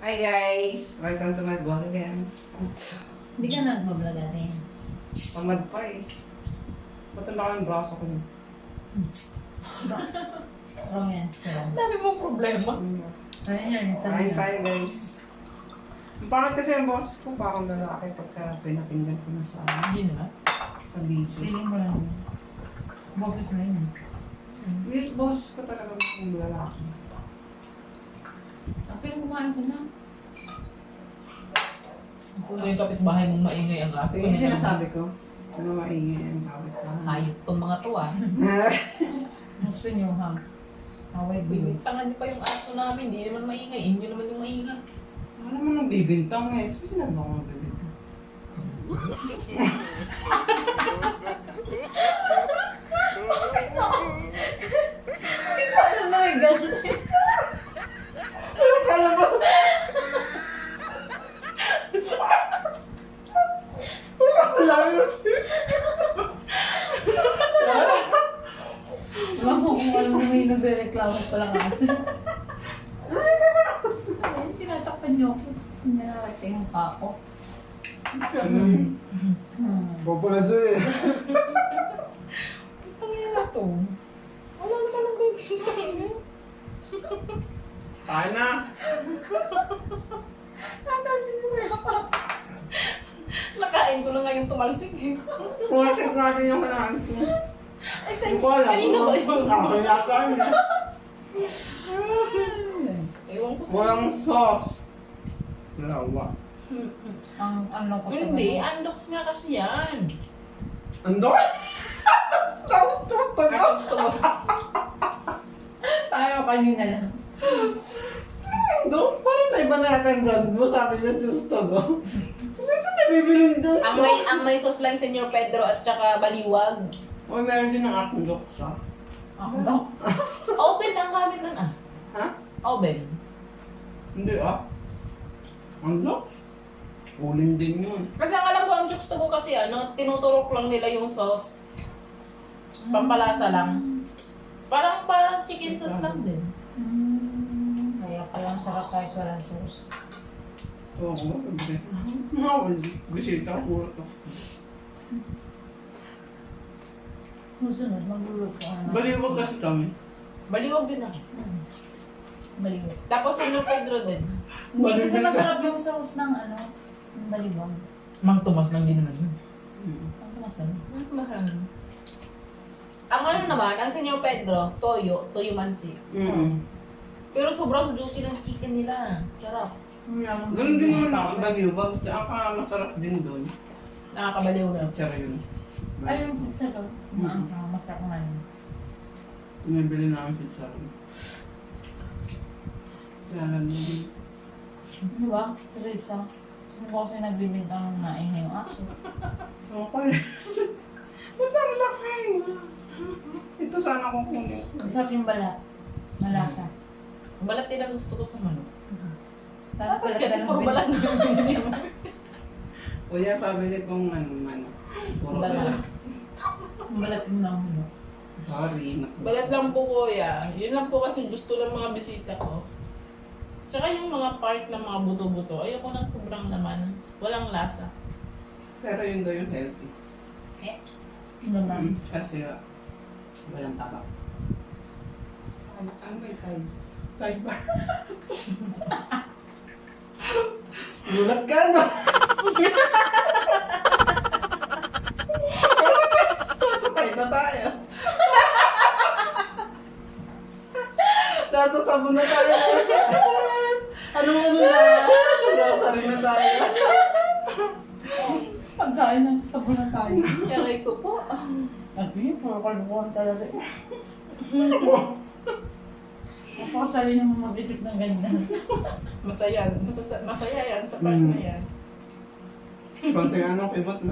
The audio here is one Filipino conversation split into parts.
Hi guys! Welcome to my vlog again. Hindi ka nag-vlog natin. Tamad pa eh. Ba't ang laki ng braso ko? Strong yan, strong. Dami mong problema. Ayun, Kain tayo guys. Ang pangit kasi ang boses ko parang lalaki pagka pinapinggan ko na Hindi na. sa video. Feeling mo lang. Boses mo yun. Yung boses ko talaga yung lalaki. Actually, kumain ko na. Kung yung kapitbahay mong maingay ang gaso. Yung sinasabi ko, ano maingay ang bawat na. Hayop tong mga to ah. Gusto nyo, ha? Away, baby. Bibintangan niyo pa yung aso namin. Hindi naman maingay. Inyo naman yung maingay. Ano naman ang bibintang eh? Sabi sinabi ako ng bibintang. Ano na yung gaso? Wala ko kung alam mo may nagre-reklamo pala ng aso. Ay, tinatakpan niyo ako. Hindi nakarating pa ako. Populasyo eh. Tangina na to. Wala naman ang baby maingay. Kain na! Nakain ko na ngayon tumalsik eh. Pumasok natin yung kailangan ko. Ay, Hindi ko alam. kanina ba yun? Ako yata yun. Ewan ko Walang sauce. Dalawa. Ang ano ko Hindi, undox nga kasi yan. Ando? Sauce to Ay, gusto mo. Tayo kanina lang. Ando? Parang naiba na yata yung brand mo. Sabi niya, just to go. Saan na bibilin doon? Ang may sauce lang Senyor Pedro at saka baliwag. O, meron din ang aking docs, ha? Ako daw. Open ang gamit nun ah. Ha? Open. Hindi, ah. Ang docs? Uling din yun. Kasi ang alam ko ang jokes to go kasi ano, tinuturok lang nila yung sauce. Pampalasa lang. Parang chicken sauce lang din. Kaya pala ang sarap kahit walang sauce. Oo, ako. Mawal. Bisita ko. Susunod, magluluto ka na. Baliwag kasi kami. Baliwag din ako. Baliwag. Tapos Senyor Pedro din. Hindi kasi masarap yung sauce ng ano, ng baliwag. Mang Tomas lang din naman yun. Ang tumasan. Mahal. Ang ano naman, ang Senyor Pedro, toyo mansi. Pero sobrang juicy ng chicken nila. Sarap. Ganun din naman ako. Baliwag. Ang masarap din doon. Nakakabaliw na. Tsara yun. Ay, yung pizza to. Masarap nga yun. Nabili namin si Tsara. Tsara din. Di ba? Pizza. Hindi ko kasi nagbibinta ng nain yung aso. Okay. Ba't ang laki? Ito sana kong kunin. Masarap yung balat. Malasa. Balat din ang gusto ko sa manok. Parang Dapat balat kasi ka ng puro balat na yung Kuya, pabili kong ano. Puro Balat. Ang balat mo lang ano. Sorry. Balat lang po kuya. Yun lang po kasi gusto ng mga bisita ko. Tsaka yung mga part ng mga buto-buto, ayoko nang sobrang laman. Walang lasa. Pero yun daw yung healthy. Ano naman? Kasi walang tabak. Ano ba yung Thai? Thai ba? Gulat ka, no? Sakay na tayo. Nasa sabon na tayo. Ano na? Grocery na tayo. Pagkain ng sabon na tayo. Saray ko po. At yun, puro kalukuhan talaga. Napakasali naman mag-isip ng ganyan. Masaya. Masaya yan sa part na yan. Konting ano, pivot na.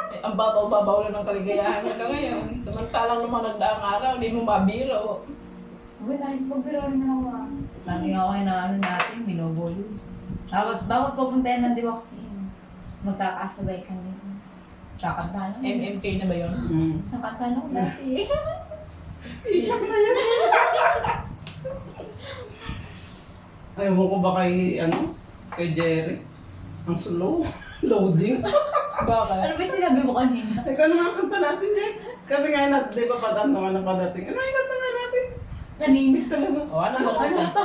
Eh, ang babaw-babaw na ng kaligayahan nila ngayon. Samantalang naman nagdaang araw, hindi mo mabiro. Uy, dahil pabiro rin ako ah. Lagi nga ako na ano natin, binobolo. Bawat pupuntayan ng Diwaksin. Magkakasabay kami. Kakanta lang. MMK na ba yun? Nakanta lang dati. Iyak na yan. Ayaw ko ba kay Jerry? Ang slow. Loading. Bakit? Ano ba yung sinabi mo kanina? Ikaw na nga kanta natin, Jay. Kasi nga, di ba patanto ka na padating? Ano yung kanta nga natin? Kanina. Tik talaga. O, ano ba? Ano pa?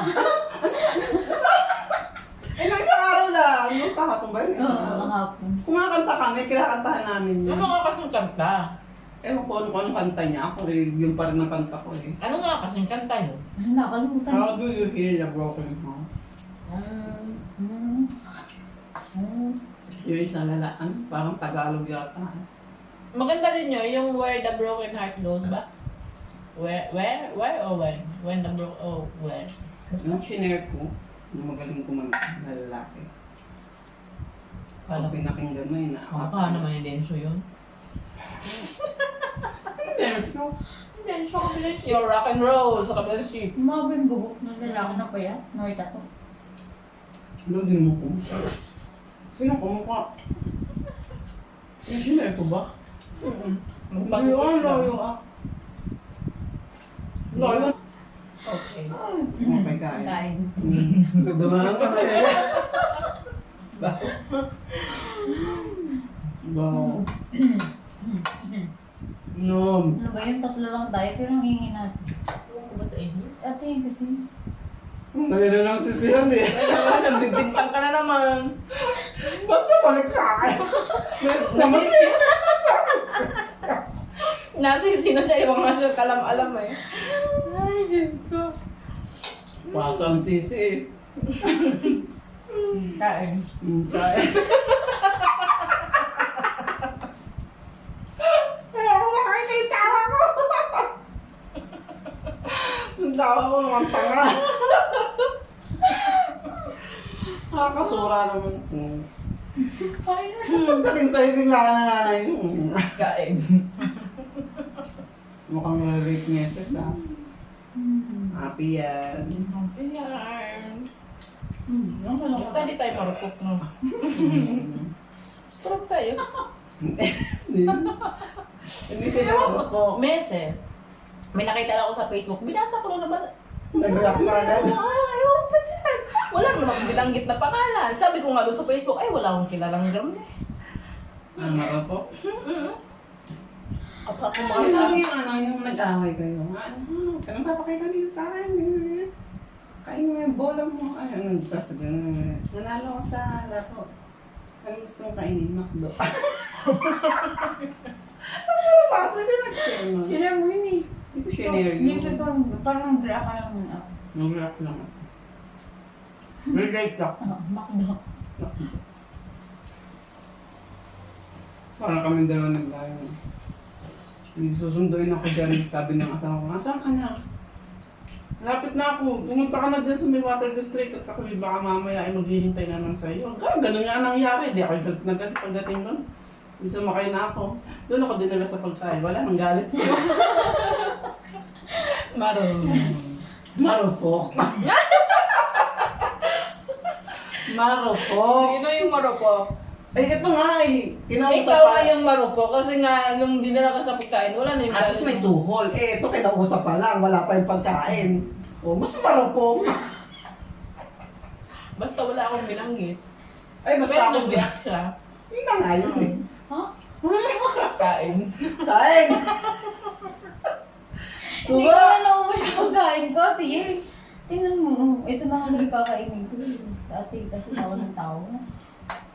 Nung isang araw lang. Nung kahapon ba yun? Isang Oo, araw. kahapon. Kumakanta kami, kinakantahan namin yun. Ano nga kasing kanta? Ewan ko anong kanta niya. Ako yung pa rin ang kanta ko eh. Ano nga kasing kanta yun? Ano, nakalimutan. How do you hear the broken heart? Yung isa lalaan, parang Tagalog yata. Maganda din yun, yung Where the Broken Heart Goes ba? Where or when? When the where? Yung shinare ko, yung magaling kumanta na lalaki. Kala Pag ko. pinakinggan mo yun, Mukha naman yung Densyo yun. Densyo. Hindi, siya kabila siya. Yung rock and roll sa kabilang sheet. Yung mga bimbubok na lalaki na payat. Nakita to. Loading mo ko. Sino kumukha? Yung shinare ko ba? Magpagpag Loyo ah. Loyo. Okay. Okay, kain. Kain. Dumaan ka kaya. Wow. Nom. Ano ba yun? Tatlo lang tayo, pero ang ingin natin. Ewan ko ba sa inyo? Ate, kasi. Ngayon na lang sisihan eh. Ay naman, nagbibintang ka na naman. Ba't napalik sa akin? Next naman eh. Nasisino siya, ibang nga siya kalam-alam eh. Ay, Diyos ko. Pasang sisi eh. Kain. Kaya. Kaya ako nakikita ako. Ang tawa ko naman tanga. Nakakasura naman. Kain na. Pagdating sa'yo, bigla ka na nanay. Kain. Mukhang late meses ah. Happy yan. Ayan. Ang sarap. Basta di tayo marupok, no? Stroke tayo. Hindi sila ako. Meses. May nakita lang ako sa Facebook. Binasa ko lang na ba? Nag-react na agad. Ayaw pa dyan. Wala naman akong binanggit na pangalan. Sabi ko nga doon sa Facebook, ay wala akong kilalang gano'n eh. Ano po? Apa ko Ano lang mga yung nag-away kayo? Ano? Kanang papakita dito sa akin. Kain mo yung bola mo. Ay, ano? Tapos nanalo ka sa laro. Ano gusto mong kainin? Makdo. Ano basa siya nag-share mo? Sinare mo yun eh. Hindi ko share Hindi ko yun. ito. Parang nag-react ka lang ako. Nag-react lang ako. Relate ako. Makdo. Parang kami dalawa naglayo. Hindi susunduin ako dyan. Sabi ng asawa ko, asan ka na? Lapit na ako. Pumunta ka na dyan sa may water district at ako baka mamaya ay maghihintay na lang sa'yo. Ganun nga nangyari. Di ako galit na galit pagdating doon. Hindi sumakay na ako. Doon ako dinala sa pagkain. Wala nang galit ko. Marupok. Marupok. Sino yung marupok? Ay, ito nga eh. Kinausap Ikaw pa. nga yung marupok kasi nga nung dinala ka sa pagkain, wala na yung At least may suhol. Eh, ito kinausap pa lang. Wala pa yung pagkain. O, mas marupok. Basta wala akong binanggit. Ay, mas Pero ako. nag-react siya. Hindi na nga yun eh. Ha? Kain. Kain! Hindi Suba! ka na naubos yung pagkain ko, ate. Tingnan mo, ito na nga nagkakainin ko. Ate, kasi tawa ng tao.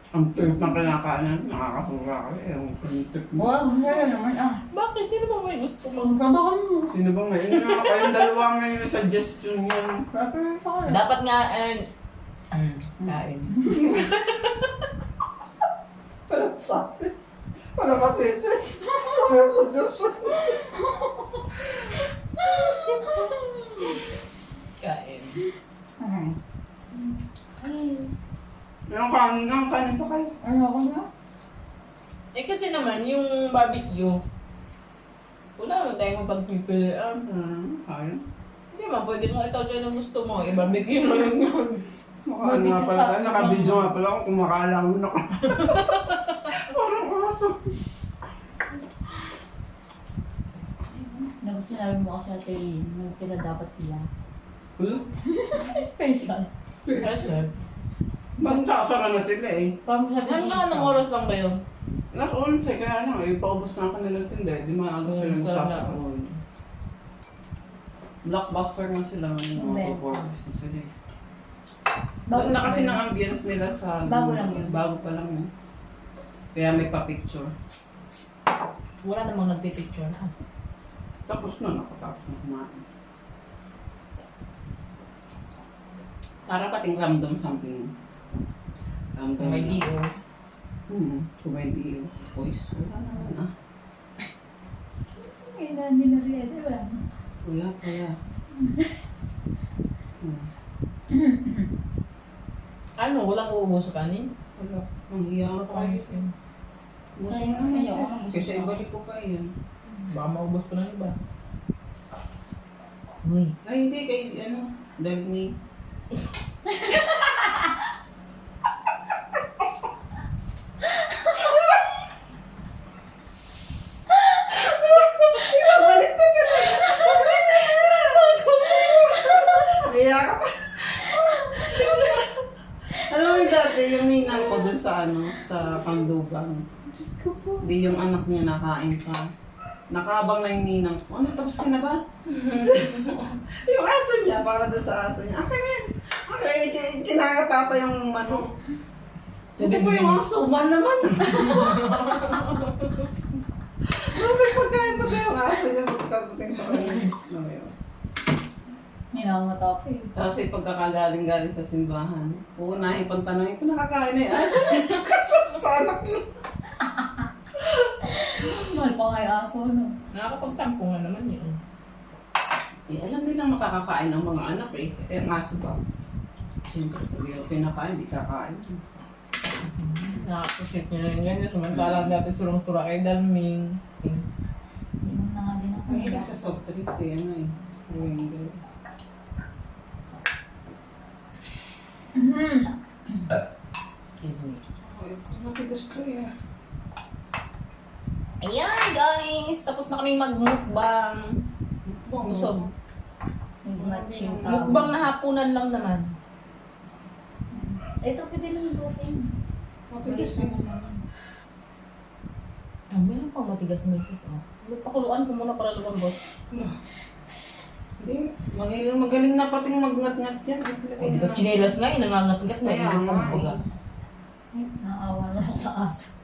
Ang trip ng kinakanan, nakakasura ka eh. Ang trip mo. Wow, wala naman ah. Bakit? Sino ba may gusto mo? Ang sabakan mo. Sino ba ngayon? Nga, kayong dalawa ngayon may suggestion yan. Preference ako eh. Dapat nga, kain. Parang sa akin. Parang masisi. May suggestion. Kain. Yung kanin pa kayo. Ano ako na? Eh kasi naman, yung barbecue, wala naman tayong mapagpipilian. Ayun. Hindi man, pwede mo ikaw dyan ang gusto mo. I-barbecue mo lang yun. Mukha nga pala tayo. Naka-video nga pala ako. Kumakalangon ako. Parang aso. Dapat sinabi mo kasi ate, nagtira dapat sila. Wala. Special. Kasi, Bang sasara na sila eh. Parang sabi mga anong oras lang ba yun? Last oras eh, kaya lang eh, paubos na ako nilang tinda eh. Di maaga sila Mm, sana. sasara. Blockbuster nga sila ng mga Benta. performance na sila eh. Bago Ganda lang kasi yun. ng ambience nila sa... Bago lang yun. Bago pa lang yun. Kaya may pa-picture. Wala namang nagpipicture na. Tapos na, nakatapos na kumain. Para pating random something. Random. May ligo. Kung may deal. Voice. Wala naman ah. Kailan nila rin, di ba? Wala kaya. Ano, walang uubos sa kanin? Wala. Ang hiya ako. Gusto Ay, mo na ayaw ko yan. na. Kasi ibalik ko pa yan. Baka maubos pa ng iba. Uy. Ay, hindi. Kay, ano, dahil ni... Ibabalik ko ka na. Kaya ka pa. Alam mo yung dati, yung ninang ko dun sa ano, sa Kandugang. Diyos ko po. Hindi yung anak niya nakain pa. Nakabang na yung ninang ko. Ano, tapos ka na ba? Yung aso niya, para doon sa aso niya. Akin yan. Akin, kinakata pa yung ano. Hindi po yung aso, man naman. May pagkain pa yung aso niya, magkakating sa kanya. Minamata ko eh. Tapos yung pagkakagaling-galing sa simbahan, uunahin pang tanongin ko, nakakain na yung aso. Kasama sa anak niya. Mahal pa nga yung aso, no? Nakakapagtampo nga naman yun. Eh, alam nilang makakakain ng mga anak eh. Eh, ang aso ba? Siyempre, pag yung pinakain, di kakain. Nakaka-appreciate nyo na rin ganyan. Samantalang natin surang-sura kay Dalming. Hindi mo na nga din ako. Ay, sa soft drinks eh, ano eh. Window. Excuse me. Ay, matigas ko eh. Ayan guys! Tapos na kaming magmukbang. Busog. Nag-matching tao. Mukbang na hapunan lang naman. Ito pwede lang dutin. Matigas na naman yan. Ah, meron pang matigas meses oh. Pakuluan ko muna para lumambot. Hindi, magaling na pating magngat-ngat yan. Oh, di ba chinelas nga eh, nangangat-ngat na. Kaya Hindi nga pa baga. Naawa na ako sa aso.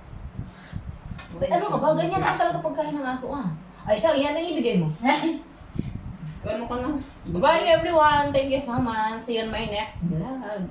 Uy, ano ka ba? Ganyan lang talaga pagkain ng aso ah. Ay siya, yan ang ibigay mo. Ano ka na? Goodbye everyone! Thank you so much. See you on my next vlog.